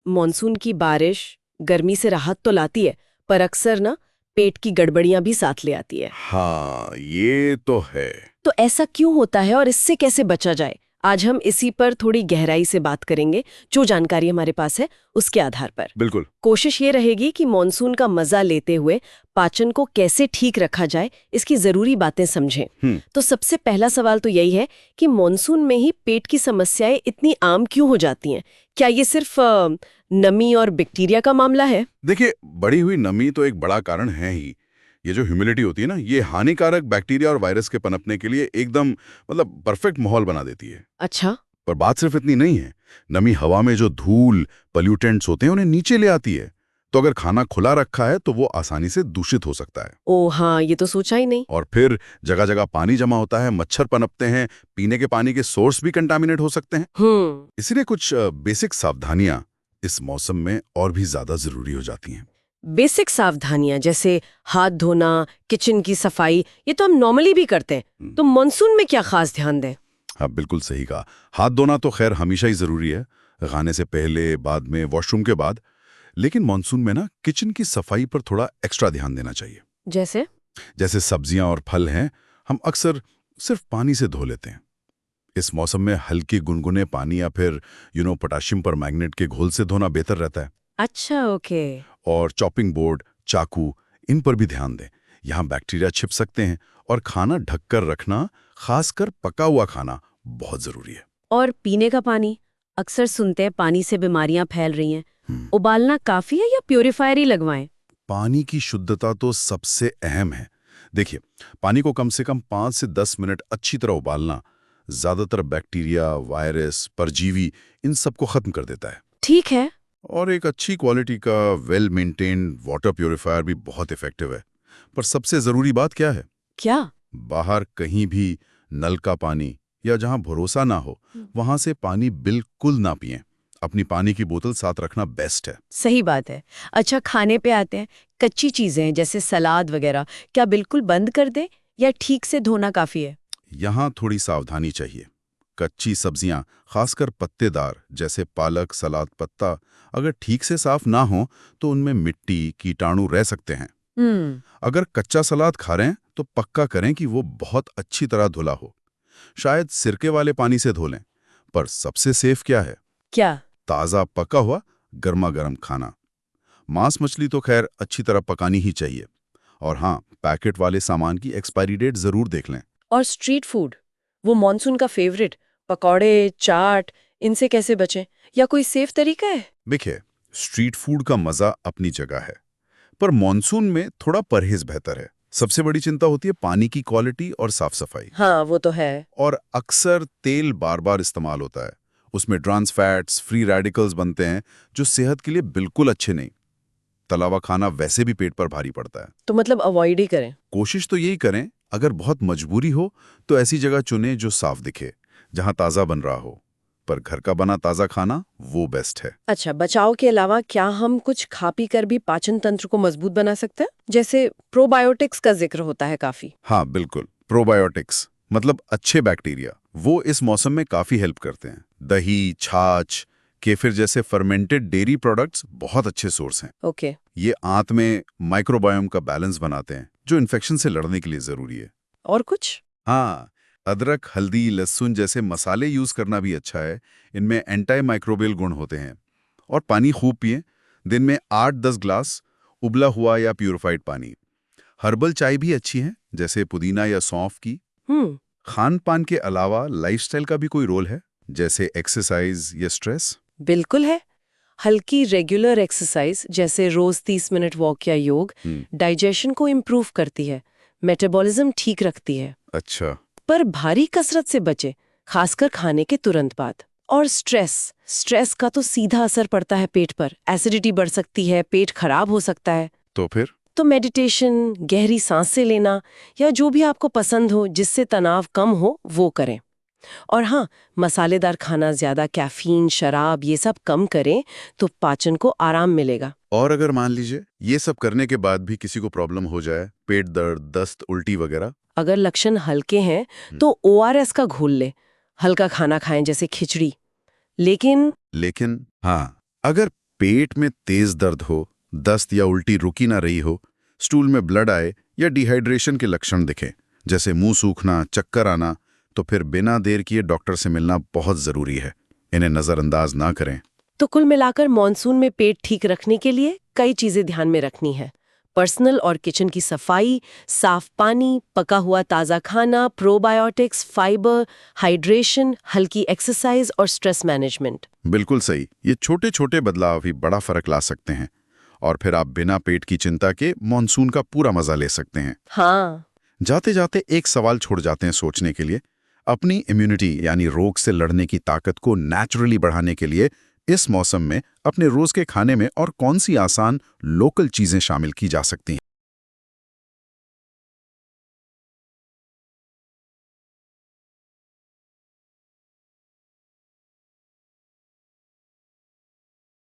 Monsoon की बारिश गर्मी से राहत तो लाती है, पर अक्सर ना पेट की गड़बड़ियां भी साथ ले आती है। हाँ, ये तो है। तो ऐसा क्यों होता है और इससे कैसे बचा जाए? आज हम इसी पर थोड़ी गहराई से बात करेंगे। जो जानकारी हमारे पास है उसके आधार पर बिल्कुल। कोशिश ये रहेगी कि मॉनसून का मजा लेते हुए पाचन को कैसे ठीक रखा जाए, इसकी जरूरी बातें समझें। तो सबसे पहला सवाल तो यही है कि मॉनसून में ही पेट की समस्याएं इतनी आम क्यों हो जाती हैं? क्या ये सिर्फ नमी और बैक्टीरिया का मामला है? देखिए, बढ़ी हुई नमी तो एक बड़ा कारण है ही। ये जो ह्यूमिडिटी होती है ना, ये हानिकारक बैक्टीरिया और वायरस के पनपने के लिए एकदम परफेक्ट माहौल बना देती है। अच्छा। पर बात सिर्फ इतनी नहीं है। नमी हवा में जो धूल, पोल्यूटेंट्स होते हैं, उन्हें नीचे ले आती है। तो अगर खाना खुला रखा है तो वो आसानी से दूषित हो सकता है। ओ हाँ, ये तो सोचा ही नहीं। और फिर जगह जगह पानी जमा होता है, मच्छर पनपते हैं, पीने के पानी के सोर्स भी कंटामिनेट हो सकते हैं। इसीलिए कुछ बेसिक सावधानियां इस मौसम में और भी ज्यादा जरूरी हो जाती हैं। बेसिक सावधानियां जैसे हाथ धोना, किचन की सफाई, ये तो हम नॉर्मली भी करते हैं। तो मॉनसून में क्या खास ध्यान दें? हाँ, बिल्कुल सही कहा। हाथ धोना तो खैर हमेशा ही जरूरी है, खाने से पहले, बाद में, वॉशरूम के बाद। लेकिन मॉनसून में ना किचन की सफाई पर थोड़ा एक्स्ट्रा ध्यान देना चाहिए। जैसे? जैसे सब्जियां और फल हैं, हम अक्सर सिर्फ पानी से धो लेते हैं। इस मौसम में हल्के गुनगुने पानी या फिर पोटाशियम परमैंगनेट के घोल से धोना बेहतर रहता है। अच्छा, ओके। और चॉपिंग बोर्ड, चाकू, इन पर भी ध्यान दें। यहाँ बैक्टीरिया छिप सकते हैं। और खाना ढककर रखना, खासकर पका हुआ खाना, बहुत जरूरी है। और पीने का पानी? अक्सर सुनते हैं पानी से बीमारियां फैल रही हैं। उबालना काफी है या प्यूरिफायर ही लगवाएं? पानी की शुद्धता तो सबसे अहम है। देखिए, पानी को कम से कम 5 से 10 मिनट अच्छी तरह उबालना ज्यादातर बैक्टीरिया, वायरस, परजीवी, इन सबको खत्म कर देता है। ठीक है। और एक अच्छी क्वालिटी का वेल मेंटेन्ड वाटर प्यूरिफायर भी बहुत इफेक्टिव है। पर सबसे जरूरी बात क्या है? क्या? बाहर कहीं भी नल का पानी या जहां भरोसा ना हो, वहां से पानी बिल्कुल ना पिएं। अपनी पानी की बोतल साथ रखना बेस्ट है। सही बात है। अच्छा, खाने पे आते हैं। कच्ची चीजें जैसे सलाद वगैरह, क्या बिल्कुल बंद कर दें या ठीक से धोना काफी है? यहाँ थोड़ी सावधानी चाहिए। कच्ची सब्जियां, खासकर पत्तेदार जैसे पालक, सलाद पत्ता, अगर ठीक से साफ ना हो तो उनमें मिट्टी, कीटाणु रह सकते हैं। अगर कच्चा सलाद खा रहे हैं तो पक्का करें कि वो बहुत अच्छी तरह धुला हो। शायद सिरके वाले पानी से धो लें। पर सबसे सेफ क्या है? क्या? ताज़ा पका हुआ गर्मा गर्म खाना। मांस मछली तो खैर अच्छी तरह पकानी ही चाहिए। और हाँ, पैकेट वाले सामान की एक्सपायरी डेट जरूर देख लें। और स्ट्रीट फूड, वो मॉनसून का फेवरेट, पकौड़े, चाट, इनसे कैसे बचें? या कोई सेफ तरीका है? देखिए, स्ट्रीट फूड का मजा अपनी जगह है, पर मॉनसून में थोड़ा परहेज बेहतर है। सबसे बड़ी चिंता होती है पानी की क्वालिटी और साफ सफाई। हाँ, वो तो है। और अक्सर तेल बार बार इस्तेमाल होता है। उसमें ट्रांस फैट्स, फ्री रेडिकल्स बनते हैं, जो सेहत के लिए बिल्कुल अच्छे नहीं। तला हुआ खाना वैसे भी पेट पर भारी पड़ता है। तो मतलब अवॉइड ही करें? कोशिश तो यही करें। अगर बहुत मजबूरी हो तो ऐसी जगह चुनें जो साफ दिखे, जहां ताज़ा बन रहा हो। पर घर का बना ताज़ा खाना वो बेस्ट है। अच्छा, बचाव के अलावा क्या हम कुछ खा पी कर भी पाचन तंत्र को मजबूत बना सकते हैं? जैसे प्रोबायोटिक्स का जिक्र होता है काफी। हाँ, बिल्कुल। प्रोबायोटिक्स अच्छे बैक्टीरिया, वो इस मौसम में काफी हेल्प करते हैं। दही, छाछ, केफिर जैसे फर्मेंटेड डेयरी प्रोडक्ट्स बहुत अच्छे सोर्स हैं। ओके। ये आंत में माइक्रोबायोम का बैलेंस बनाते हैं, जो इन्फेक्शन से लड़ने के लिए जरूरी है। और कुछ? हाँ, अदरक, हल्दी, लहसुन जैसे मसाले यूज करना भी अच्छा है। इनमें एंटी माइक्रोबियल गुण होते हैं। और पानी खूब पिएं। दिन में 8-10 ग्लास उबला हुआ या प्यूरिफाइड पानी। हर्बल चाय भी अच्छी है, जैसे पुदीना या सौंफ की। खान पान के अलावा लाइफस्टाइल का भी कोई रोल है, जैसे एक्सरसाइज या स्ट्रेस? बिल्कुल है। हल्की रेगुलर एक्सरसाइज जैसे रोज 30 मिनट वॉक या योग डाइजेशन को इम्प्रूव करती है, मेटाबॉलिज्म ठीक रखती है। अच्छा। पर भारी कसरत से बचे, खासकर खाने के तुरंत बाद। और स्ट्रेस का तो सीधा असर पड़ता है पेट पर। एसिडिटी बढ़ सकती है, पेट खराब हो सकता है। तो फिर? तो मेडिटेशन, गहरी सांसें लेना या जो भी आपको पसंद हो जिससे तनाव कम हो वो करें। और हाँ, मसालेदार खाना, ज्यादा कैफीन, शराब, ये सब कम करें तो पाचन को आराम मिलेगा। और अगर मान लीजिए ये सब करने के बाद भी किसी को प्रॉब्लम हो जाए, पेट दर्द, दस्त, उल्टी वगैरह? अगर लक्षण हल्के हैं तो ORS का घोल ले। हल्का खाना खाएं जैसे खिचड़ी। लेकिन हाँ, अगर पेट में तेज दर्द हो, दस्त या उल्टी रुकी ना रही हो, स्टूल में ब्लड आए या डिहाइड्रेशन के लक्षण दिखें, जैसे मुंह सूखना, चक्कर आना, तो फिर बिना देर किए डॉक्टर से मिलना बहुत जरूरी है। इन्हें नजरअंदाज ना करें। तो कुल मिलाकर मॉनसून में पेट ठीक रखने के लिए कई चीजें ध्यान में रखनी है। पर्सनल और किचन की सफाई, साफ पानी, पका हुआ ताज़ा खाना, प्रोबायोटिक्स, फाइबर, हाइड्रेशन, हल्की एक्सरसाइज और स्ट्रेस मैनेजमेंट। बिल्कुल सही। ये छोटे छोटे बदलाव भी बड़ा फर्क ला सकते हैं और फिर आप बिना पेट की चिंता के मॉनसून का पूरा मजा ले सकते हैं। हाँ। जाते जाते एक सवाल छोड़ जाते हैं सोचने के लिए। अपनी इम्यूनिटी यानी रोग से लड़ने की ताकत को नेचुरली बढ़ाने के लिए इस मौसम में अपने रोज के खाने में और कौन सी आसान लोकल चीजें शामिल की जा सकती हैं?